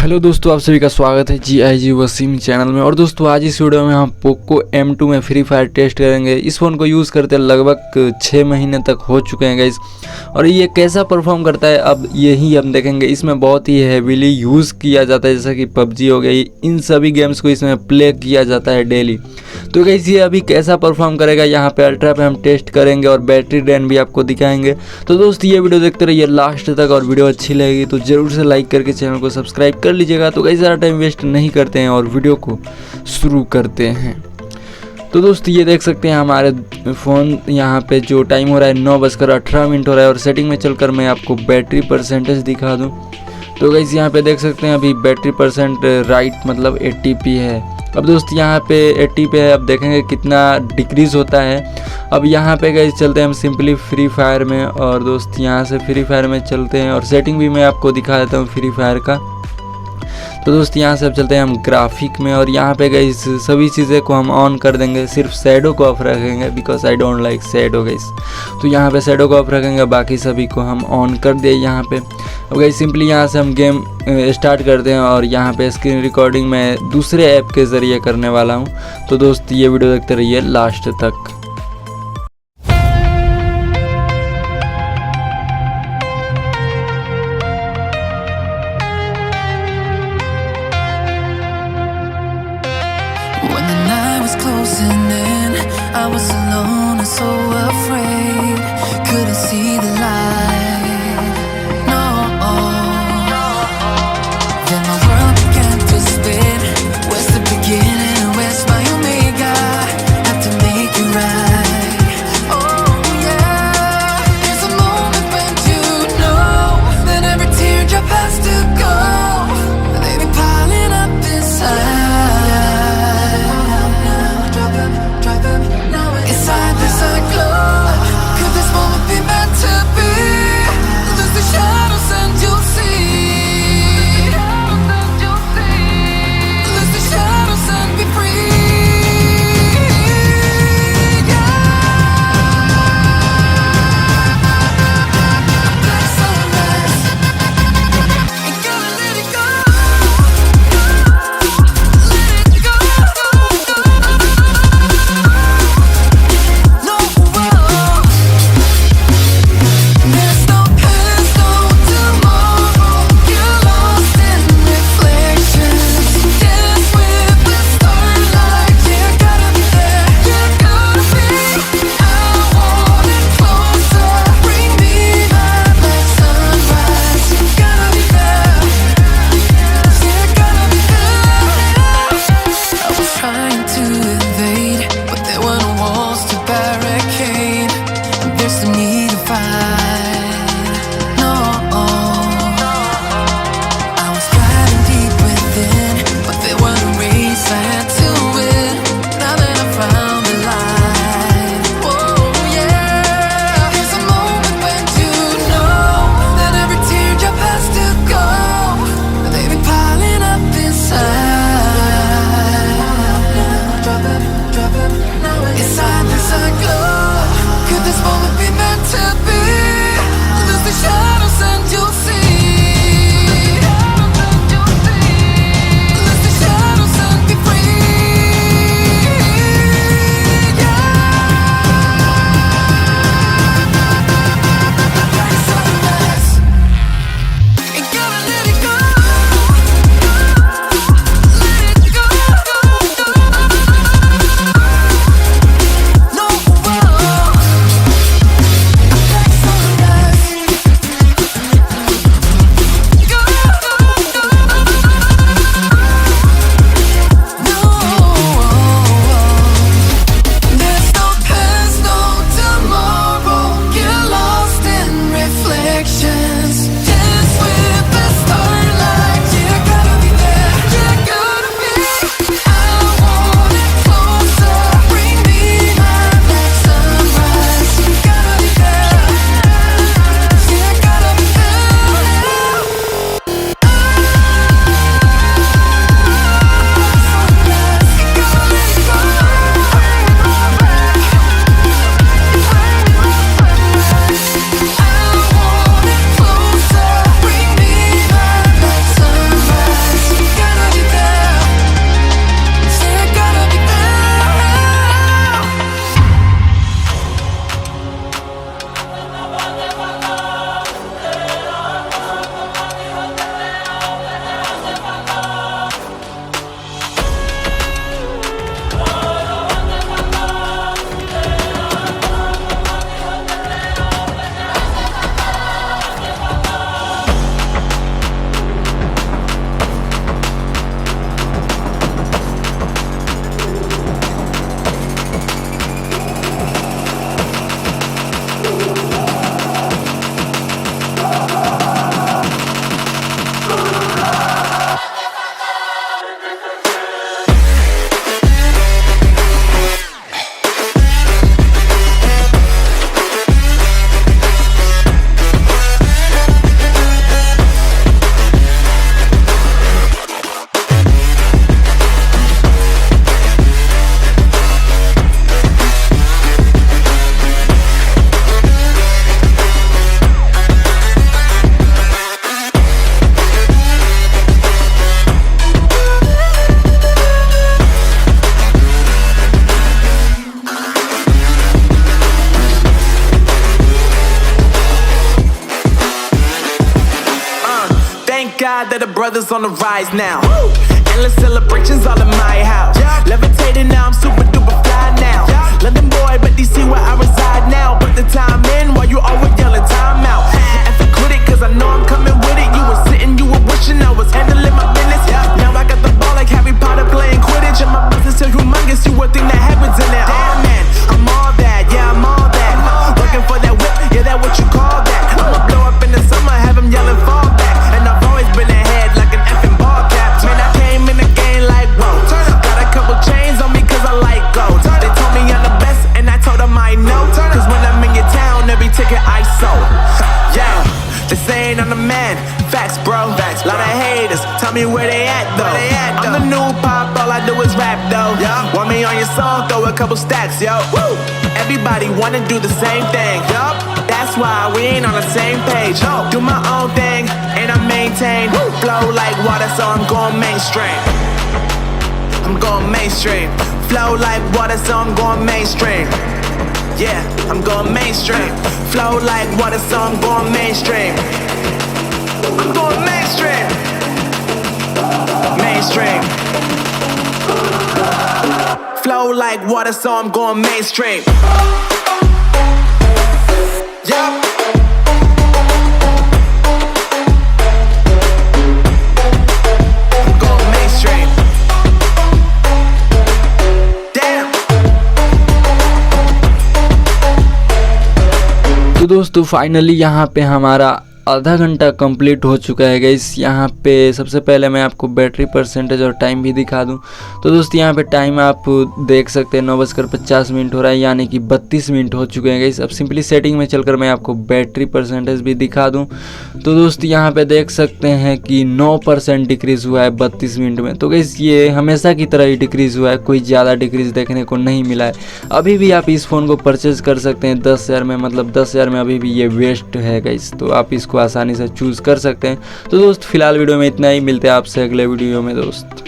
Hello दोस्तों, आप सभी का स्वागत है जी वसीम चैनल में। और दोस्तों आज इस वीडियो में हम पोको M2 में फ्री फायर टेस्ट करेंगे। इस फ़ोन को यूज़ करते लगभग 6 महीने तक हो चुके हैं गाइस, और ये कैसा परफॉर्म करता है अब यही हम देखेंगे। इसमें बहुत ही हैवीली यूज़ किया जाता है, जैसा कि पबजी हो गई, इन सभी गेम्स को इसमें प्ले किया जाता है डेली। तो गाइस ये अभी कैसा परफॉर्म करेगा, यहाँ पे अल्ट्रा पे हम टेस्ट करेंगे और बैटरी ड्रेन भी आपको दिखाएंगे। तो दोस्त ये वीडियो देखते रहिए लास्ट तक, और वीडियो अच्छी लगेगी तो ज़रूर से लाइक करके चैनल को सब्सक्राइब कर लीजिएगा। तो गाइस ज़्यादा टाइम वेस्ट नहीं करते हैं और वीडियो को शुरू करते हैं। तो दोस्त ये देख सकते हैं हमारे फ़ोन यहाँ पे जो टाइम हो रहा है 9:18 हो रहा है, और सेटिंग में चलकर मैं आपको बैटरी परसेंटेज दिखा दूँ। तो गाइस यहाँ पे देख सकते हैं अभी बैटरी परसेंट राइट मतलब 80 पे है। अब दोस्त यहाँ पे 80 पे है, अब देखेंगे कितना डिक्रीज़ होता है। अब यहाँ पे गाइस चलते हैं हम सिंपली फ्री फायर में, और दोस्त यहाँ से फ्री फायर में चलते हैं और सेटिंग भी मैं आपको दिखा देता हूँ फ्री फायर का। तो दोस्त यहाँ से अब चलते हैं हम ग्राफिक में, और यहाँ पे गाइस सभी चीज़ें को हम ऑन कर देंगे, सिर्फ शैडो को ऑफ रखेंगे because I don't like shadow guys. तो यहाँ पे शैडो को ऑफ रखेंगे, बाकी सभी को हम ऑन कर दिए यहाँ पे। अब गाइस सिंपली यहाँ से हम गेम स्टार्ट करते हैं, और यहाँ पे स्क्रीन रिकॉर्डिंग मैं दूसरे ऐप के ज़रिए करने वाला हूँ। तो दोस्त ये वीडियो देखते रहिए लास्ट तक। When the night was closing in, I was alone and so afraid. Couldn't see the light, no. Then my world began to spin. Where's the beginning and where's my omega? Had to make it right. Oh yeah, there's a moment when you know that every teardrop has to go. They be piling up inside. Inside this glow, could this moment be meant to be? brothers on the rise now. Woo! Endless celebrations all in my house. Levitating now, I'm super duper fly now. London boy, but DC where I reside now. Put the time in while you always yelling time out. And for quit it, cause I know I'm coming with it. You were sitting, you were wishing I was handling my business. Now I got the ball like Harry Potter playing Quidditch. And my business is humongous, you would think that happens in there. Damn man, I'm all that, yeah I'm all that. Working for that whip, yeah that what you call that. I'ma blow up in the summer, have them yelling fall back. And I've always been ahead like an effing ball cap. Man, I came in the game like whoa. Got a couple chains on me cause I like gold. They told me I'm the best and I told them I know. Cause when I'm in your town, every ticket I sold. Yeah, they saying I'm the man. Facts bro, lot of haters, tell me where they at though. I'm the new pop, all I do is rap though. Want me on your song, throw a couple stacks, yo. Woo! Everybody wanna do the same thing. That's why we ain't on the same page. Do my own thing and I maintain. Flow like water, so I'm going mainstream. I'm going mainstream. Flow like water, so I'm going mainstream. Yeah, I'm going mainstream. Flow like water, so I'm going mainstream. I'm going mainstream. Mainstream. Flow like water, so I'm going mainstream. Yup. I'm going mainstream. Damn. तो दोस्तों finally यहाँ पे हमारा आधा घंटा complete हो चुका है गाइस। यहाँ पे सबसे पहले मैं आपको बैटरी परसेंटेज और टाइम भी दिखा दूँ। तो दोस्तों यहाँ पे टाइम आप देख सकते हैं 9:50 हो रहा है, यानी कि 32 मिनट हो चुके हैं गाइस। अब सिंपली सेटिंग में चलकर मैं आपको बैटरी परसेंटेज भी दिखा दूँ। तो दोस्तों यहाँ पे देख सकते हैं कि 9% डिक्रीज़ हुआ है 32 मिनट में। तो गाइस ये हमेशा की तरह ही डिक्रीज़ हुआ है, कोई ज़्यादा डिक्रीज़ देखने को नहीं मिला है। अभी भी आप इस फ़ोन को परचेज़ कर सकते हैं 10,000 में, मतलब 10,000 में अभी भी ये वेस्ट है गाइस। तो आप इसको आसानी से चूज़ कर सकते हैं। तो दोस्त फिलहाल वीडियो में इतना ही, मिलते हैं आपसे अगले वीडियो में दोस्त।